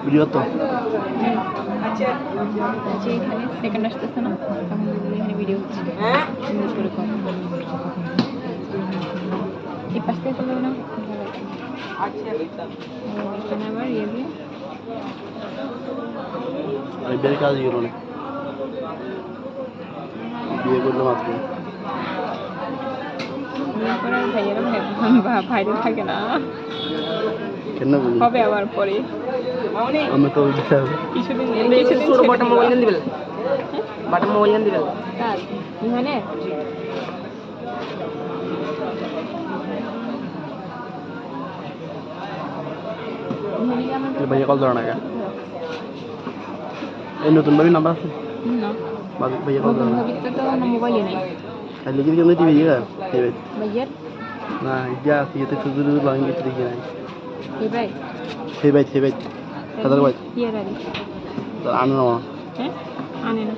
Video তো আচ্ছা এখানে সেকেন্ড আসতেছে না, তখন এখানে ভিডিও হচ্ছে। সুন্দর করে কর। এই পাশ থেকে করলে না এখানে আবার ইয়ে দিয়ে আমি বের কাজ গেল না বিয়ে করলে মাত্র বিয়ে করার ভাইয়েরা ভাইরে থাকে না, কেন বলি হবে আবার পরে আমি তো কিছুদিন ছোট বাটা মোবাইল দিবেন, বাটা মোবাইল দিবেন কাজ এখানে ভাইয়া কল ধরে না কে এই নতুন ভাবে নাম্বার আছে না ভাইয়া কল ধরে না ভবিষ্যতে তো মোবাইলে নাই আর লিখে দিকে টিভি দিগা ভাইয়ের না ইয়া ফিতে শুধু লাইন কিছু দেখি নাই এই ভাই সেই ভাই কাদার ভাই ইয়ে রাখি আনো না হ্যাঁ আনে না